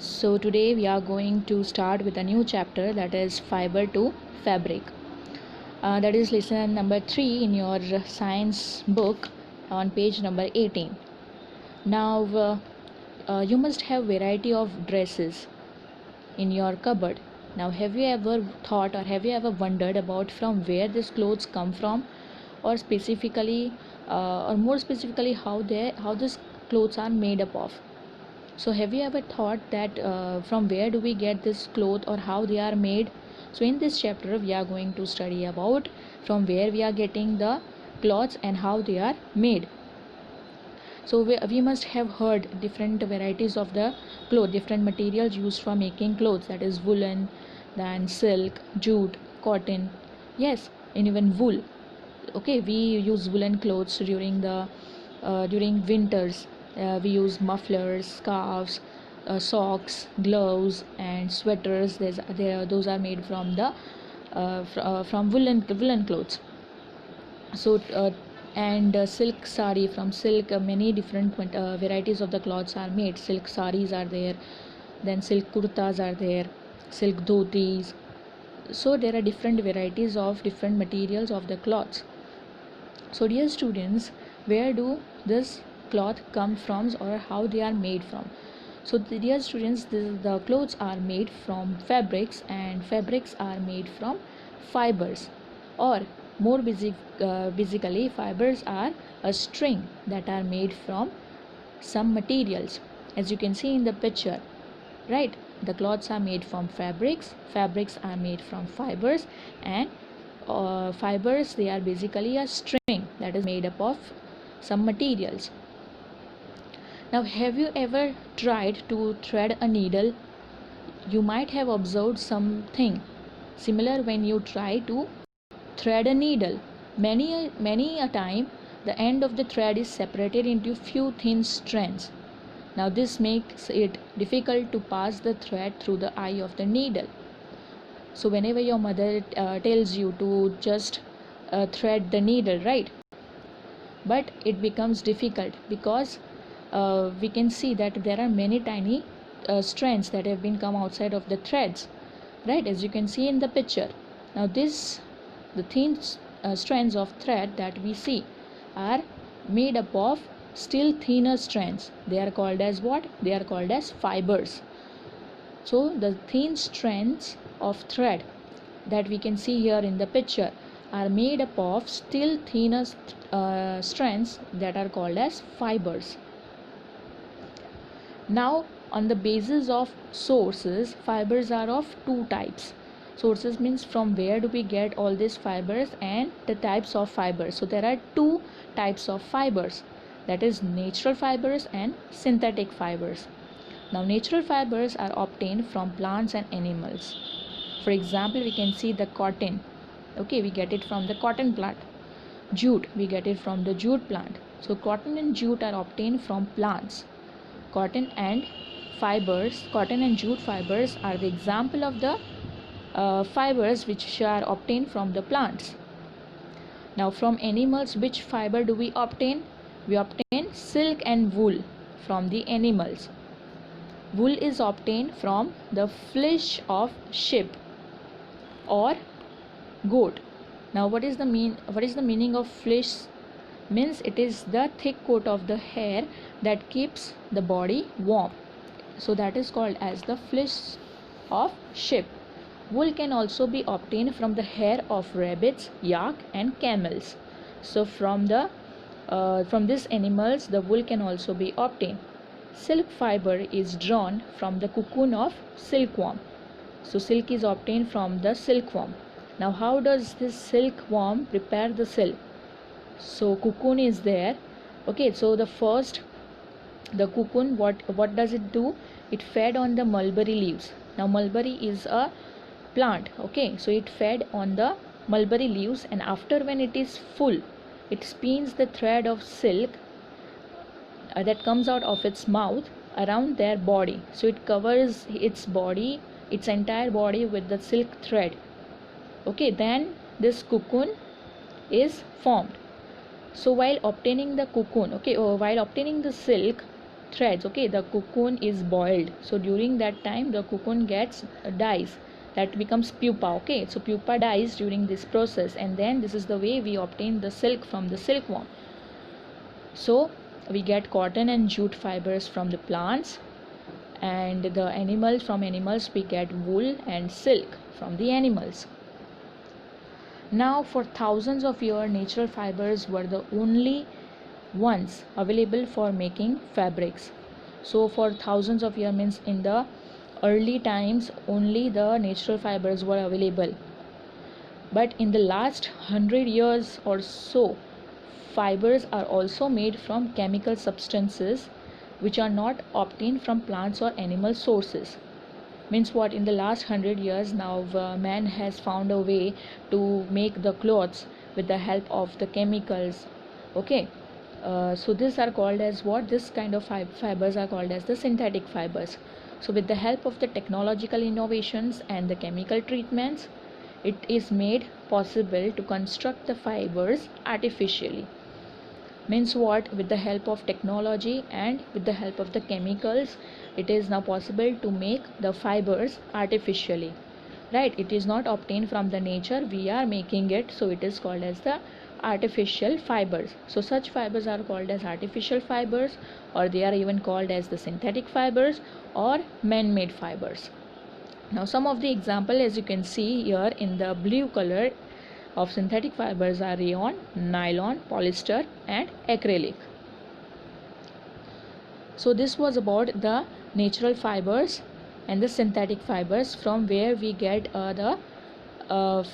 So today we are going to start with a new chapter, that is fiber to fabric. That is lesson number 3 in your science book on page number 18. Now you must have variety of dresses in your cupboard. Now have you ever thought or have you ever wondered about from where these clothes come from, or specifically or more specifically how these clothes are made up of? So have you ever thought that from where do we get this cloth or how they are made? So in this chapter we are going to study about from where we are getting the cloths and how they are made. So we must have heard different varieties of the cloth, different materials used for making clothes, that is woolen, then silk, jute, cotton, yes, and even wool. Okay, we use woolen clothes during winters. We use mufflers, scarves, socks, gloves, and sweaters. Those are made from the from woolen clothes. So and silk sari, from silk many different varieties of the cloths are made. Silk saris are there, then silk kurtas are there, silk dhotis. So there are different varieties of different materials of the cloths. So dear students, where do this cloth come from or how they are made from? So dear students, the clothes are made from fabrics, and fabrics are made from fibers, or more basically fibers are a string that are made from some materials, as you can see in the picture, right? The cloths are made from fabrics are made from fibers, and fibers, they are basically a string that is made up of some materials. Now have you ever tried to thread a needle? You might have observed something similar when you try to thread a needle. Many a time the end of the thread is separated into few thin strands. Now this makes it difficult to pass the thread through the eye of the needle. So whenever your mother tells you to just thread the needle, right, but it becomes difficult because we can see that there are many tiny strands that have been come outside of the threads, right, as you can see in the picture. Now the thin strands of thread that we see are made up of still thinner strands. They are called as what? They are called as fibers. So the thin strands of thread that we can see here in the picture are made up of still thinner strands that are called as fibers. Now on the basis of sources, fibers are of two types. Sources means from where do we get all these fibers, and the types of fibers. So there are two types of fibers, that is natural fibers and synthetic fibers. Now natural fibers are obtained from plants and animals. For example, we can see the cotton. Okay, we get it from the cotton plant. Jute, we get it from the jute plant. So cotton and jute are obtained from plants. Cotton and jute fibers are the example of the fibers which are obtained from the plants. Now from animals, which fiber do we obtain? We obtain silk and wool from the animals. Wool is obtained from the flesh of sheep or goat. Now what is the meaning of flesh? Means it is the thick coat of the hair that keeps the body warm. So that is called as the flesh of sheep. Wool can also be obtained from the hair of rabbits, yak, and camels. So from these animals, the wool can also be obtained. Silk fiber is drawn from the cocoon of silkworm. So silk is obtained from the silkworm. Now how does this silkworm prepare the silk? So cocoon is there. Okay, so the cocoon, what does it do? It fed on the mulberry leaves. Now mulberry is a plant. Okay, so it fed on the mulberry leaves, and after when it is full, it spins the thread of silk that comes out of its mouth around their body. So it covers its entire body with the silk thread. Okay, then this cocoon is formed. So while obtaining the cocoon, while obtaining the silk, threads. Okay, the cocoon is boiled, so during that time the cocoon gets dies, that becomes pupa. Okay, so pupa dies during this process, and then this is the way we obtain the silk from the silkworm. So we get cotton and jute fibers from the plants, and the animals, from animals we get wool and silk from the animals. Now for thousands of years natural fibers were the only ones available for making fabrics. So for thousands of years means in the early times only the natural fibers were available, but in the last 100 years or so fibers are also made from chemical substances which are not obtained from plants or animal sources. Means what, in the last 100 years now man has found a way to make the clothes with the help of the chemicals. Okay, so these are called as what, this kind of fibers are called as the synthetic fibers. So with the help of the technological innovations and the chemical treatments, it is made possible to construct the fibers artificially. Means what, with the help of technology and with the help of the chemicals, it is now possible to make the fibers artificially, right? It is not obtained from the nature, we are making it, so it is called as the artificial fibers. So such fibers are called as artificial fibers, or they are even called as the synthetic fibers or man-made fibers. Now some of the example, as you can see here in the blue color, of synthetic fibers are rayon, nylon, polyester and acrylic. So this was about the natural fibers and the synthetic fibers, from where we get the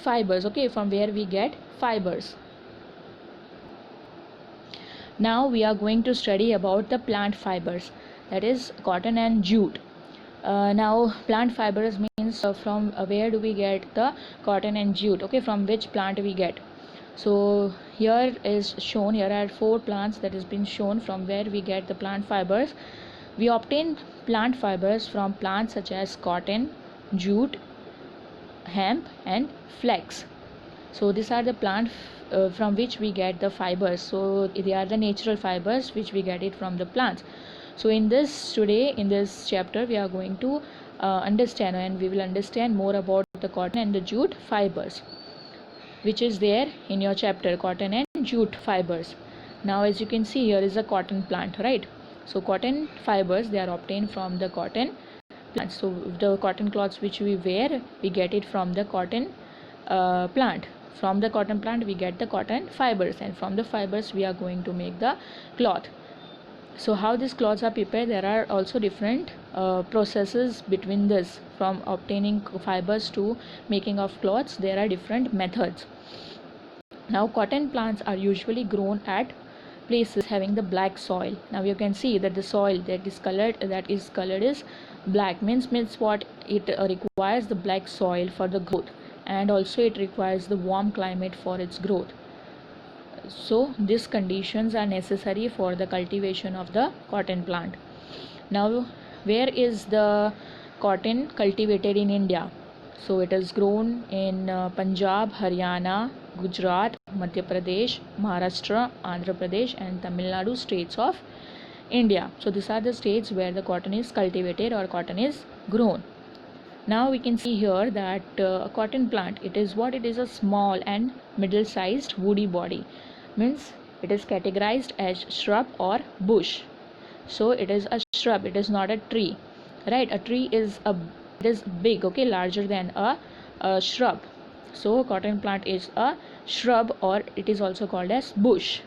fibers. Okay, from where we get fibers. Now we are going to study about the plant fibers, that is cotton and jute. Now plant fibers means from where do we get the cotton and jute? Okay, from which plant we get. So here is shown, here are 4 plants that has been shown from where we get the plant fibers. We obtain plant fibers from plants such as cotton, jute, hemp and flax. So these are the plant from which we get the fibers. So they are the natural fibers which we get it from the plants. So in this chapter we are going to understand, and we will understand more about the cotton and the jute fibers, which is there in your chapter, cotton and jute fibers. Now as you can see, here is a cotton plant, right? So cotton fibers, they are obtained from the cotton plant. So the cotton cloths which we wear, we get it from the cotton plant. From the cotton plant we get the cotton fibers, and from the fibers we are going to make the cloth. So how these cloths are prepared, there are also different processes between this. From obtaining fibers to making of cloths, there are different methods. Now cotton plants are usually grown at places having the black soil. Now you can see that the soil that is colored is black, means what, it requires the black soil for the growth, and also it requires the warm climate for its growth. So these conditions are necessary for the cultivation of the cotton plant. Now where is the cotton cultivated in India? So it is grown in Punjab, Haryana, Gujarat, Madhya Pradesh, Maharashtra, Andhra Pradesh and Tamil Nadu states of India. So these are the states where the cotton is cultivated or cotton is grown. Now we can see here that a cotton plant, it is what, it is a small and middle sized woody body, means it is categorized as shrub or bush. So it is a shrub, it is not a tree, right? A tree is big, okay, larger than a shrub. So cotton plant is a shrub, or it is also called as bush.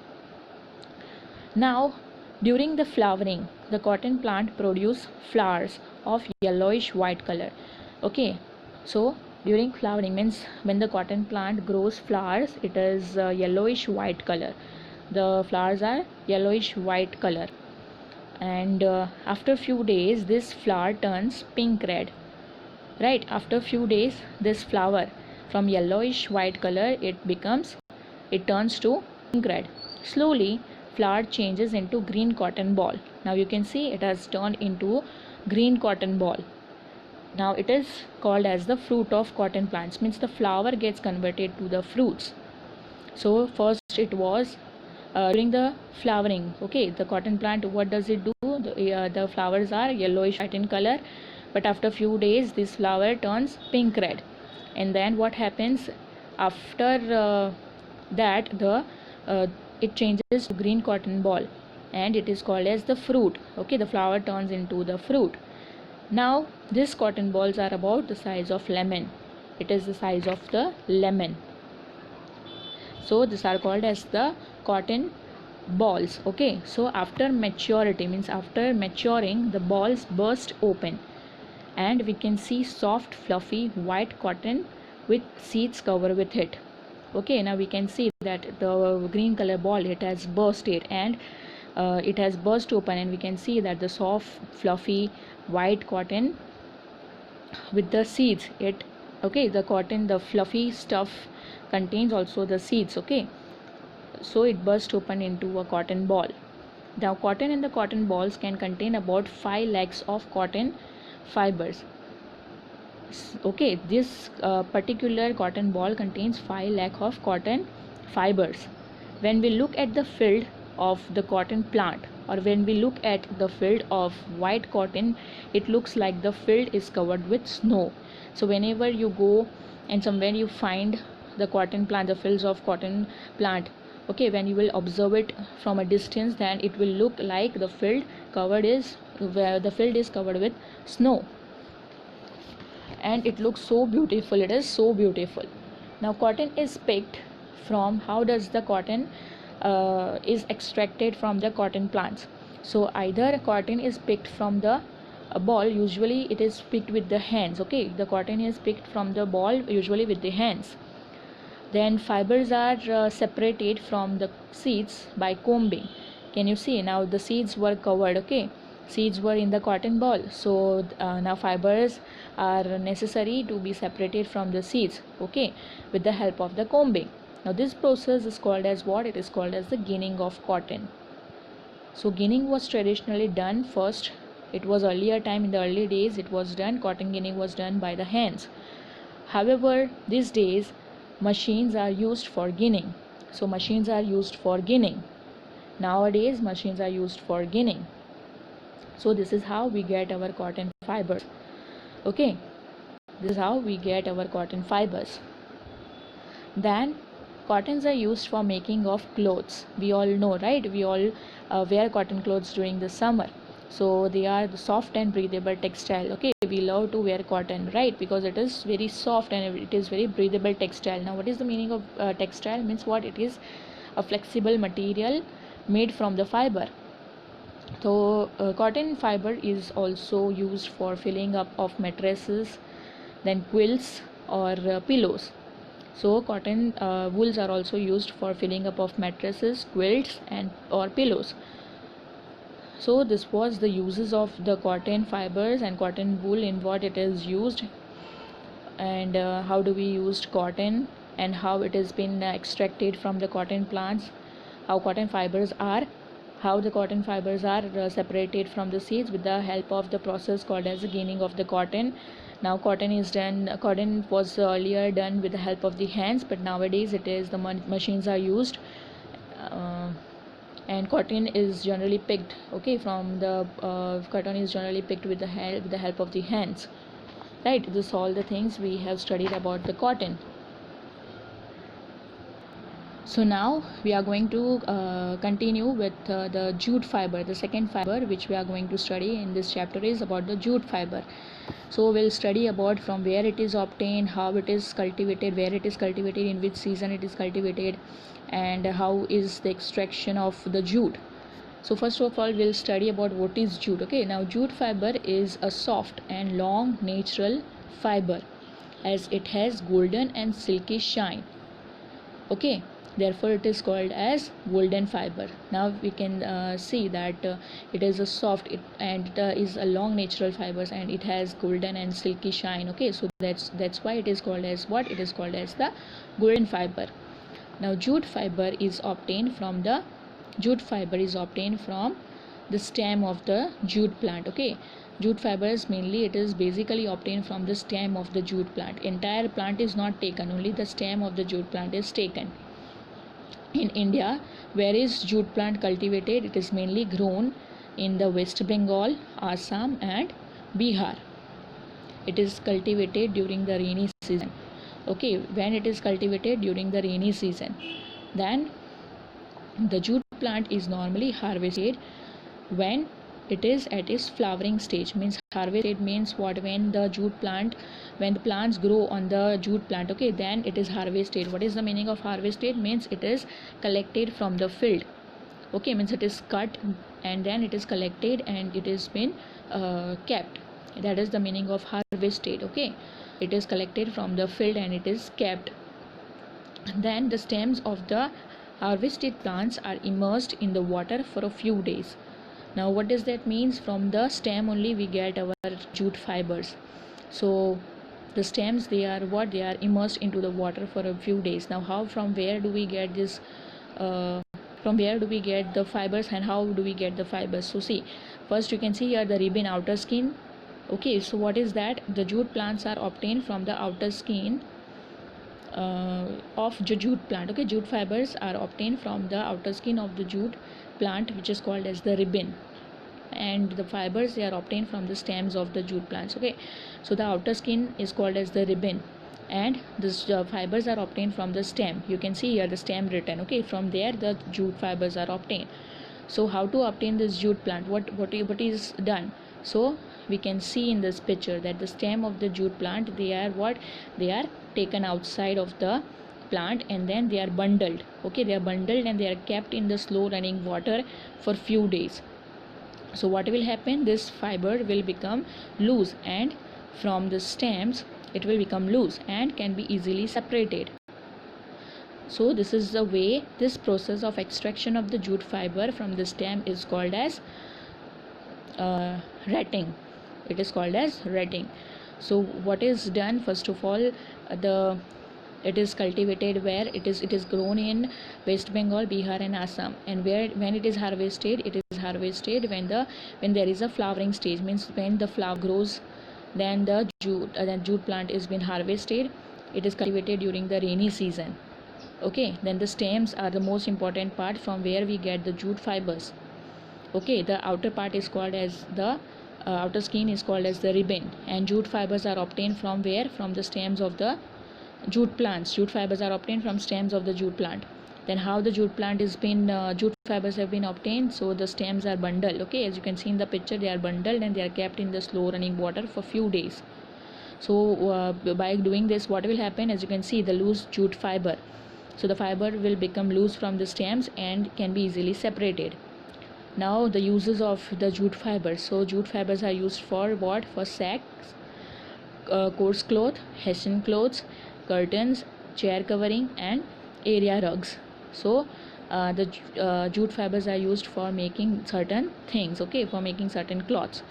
Now during the flowering, the cotton plant produce flowers of yellowish white color. Okay, so during flowering means when the cotton plant grows flowers, it is yellowish white color. The flowers are yellowish white color, and after few days this flower turns pink red, right? After few days this flower from yellowish white color, it turns to pink red. Slowly flower changes into green cotton ball. Now you can see it has turned into green cotton ball. Now it is called as the fruit of cotton plants, means the flower gets converted to the fruits. So first it was during the flowering. Okay, the cotton plant, what does it do? The flowers are yellowish white in color, but after few days this flower turns pink red, and then what happens after that it changes to green cotton ball, and it is called as the fruit. Okay, the flower turns into the fruit. Now these cotton balls are about the size of lemon. It is the size of the lemon. So these are called as the cotton balls. Okay, so after maturity, means after maturing, the balls burst open and we can see soft fluffy white cotton with seeds covered with it. Okay, now we can see that the green color ball, it has bursted, and it has burst open, and we can see that the soft fluffy white cotton with the seeds, it, okay, the cotton, the fluffy stuff contains also the seeds. Okay, so it burst open into a cotton ball. Now cotton in the cotton balls can contain about 5 lakhs of cotton fibers. Okay, this particular cotton ball contains 5 lakh of cotton fibers. When we look at the field of the cotton plant, or when we look at the field of white cotton, it looks like the field is covered with snow. So whenever you go and somewhere you find the cotton plant, the fields of cotton plant, okay, when you will observe it from a distance, then it will look like the field is covered with snow, and it looks so beautiful. It is so beautiful. Now cotton is picked from, how does the cotton is extracted from the cotton plants? So either cotton is picked from the ball, usually it is picked with the hands. Okay, the cotton is picked from the ball usually with the hands. Then fibers are separated from the seeds by combing. Can you see? Now the seeds were covered. Okay, seeds were in the cotton ball, so now fibers are necessary to be separated from the seeds. Okay, with the help of the combing. Now this process is called as what? It is called as the ginning of cotton. So ginning was traditionally done first. It was earlier time, in the early days it was done, cotton ginning was done by the hands. However, these days machines are used for ginning. So machines are used for ginning. Nowadays machines are used for ginning. So this is how we get our cotton fibers. Okay, this is how we get our cotton fibers. Then cottons are used for making of clothes. We all know, right? We all wear cotton clothes during the summer. So they are the soft and breathable textile. Okay, we love to wear cotton, right? Because it is very soft and it is very breathable textile. Now what is the meaning of textile? Means what? It is a flexible material made from the fiber. So cotton fiber is also used for filling up of mattresses, then quilts or pillows. So cotton wools are also used for filling up of mattresses, quilts and or pillows. So this was the uses of the cotton fibers and cotton wool, in what it is used, and how do we use cotton, and how it has been extracted from the cotton plants, how the cotton fibers are separated from the seeds with the help of the process called as the ginning of the cotton. Now cotton was earlier done with the help of the hands, but nowadays it is the machines are used, and cotton is generally picked, okay, from the cotton is generally picked with the help of the hands, right? This all the things we have studied about the cotton. So now we are going to continue with the jute fiber. The second fiber which we are going to study in this chapter is about the jute fiber. So we'll study about from where it is obtained, how it is cultivated, where it is cultivated, in which season it is cultivated, and how is the extraction of the jute. So first of all we'll study about what is jute. Okay, now jute fiber is a soft and long natural fiber, as it has golden and silky shine. Okay, therefore it is called as golden fiber. Now we can see that it is a soft and it is a long natural fibers, and it has golden and silky shine. Okay, so that's why it is called as what? It is called as the golden fiber. Now jute fiber is obtained from the stem of the jute plant. Okay, jute fibers mainly, it is basically obtained from the stem of the jute plant. Entire plant is not taken, only the stem of the jute plant is taken. in India, where is jute plant cultivated? It is mainly grown in the West Bengal, Assam and Bihar. It is cultivated during the rainy season. Okay, when it is cultivated during the rainy season, then the jute plant is normally harvested when it is at its flowering stage. Means harvested means what? When the jute plant, when the plants grow on the jute plant, okay, then it is harvested. What is the meaning of harvested? Means it is collected from the field. Okay, means it is cut and then it is collected and it is been kept. That is the meaning of harvested. Okay, it is collected from the field and it is kept. Then the stems of the harvested plants are immersed in the water for a few days. Now what does that means? From the stem only we get our jute fibers. So the stems, they are what? They are immersed into the water for a few days. Now how, from where do we get this from where do we get the fibers and how do we get the fibers? So see, first you can see here the ribbon outer skin. Okay, so what is that? The jute plants are obtained from the outer skin of the jute plant. Okay, jute fibers are obtained from the outer skin of the jute plant, which is called as the ribbon, and the fibers, they are obtained from the stems of the jute plants. Okay, so the outer skin is called as the ribbon and this fibers are obtained from the stem. You can see here the stem written. Okay, from there the jute fibers are obtained. So how to obtain this jute plant? What is done? So we can see in this picture that the stem of the jute plant, they are what? They are taken outside of the plant and then they are bundled. Okay, they are bundled and they are kept in the slow running water for few days. So what will happen? This fiber will become loose and from the stems it will become loose and can be easily separated. So this is the way, this process of extraction of the jute fiber from the stem is called as retting. It is called as retting. So what is done? First of all, it is cultivated where? It is grown in West Bengal, Bihar and Assam. And where, when it is harvested? It is harvested when there is a flowering stage. Means when the flower grows, then the jute plant is been harvested. It is cultivated during the rainy season. Okay, then the stems are the most important part from where we get the jute fibers. Okay, the outer part is called as the outer skin is called as the ribbon, and jute fibers are obtained from where? From the stems of the jute plants. Jute fibers are obtained from stems of the jute plant. Then how the jute plant is been jute fibers have been obtained? So the stems are bundled. Okay, as you can see in the picture, they are bundled and they are kept in the slow running water for few days. So by doing this, what will happen? As you can see, the loose jute fiber, so the fiber will become loose from the stems and can be easily separated. Now the uses of the jute fibers. So jute fibers are used for what? For sacks, coarse cloth, Hessian clothes, curtains, chair covering and area rugs. So the jute fibers are used for making certain things. Okay, for making certain cloths.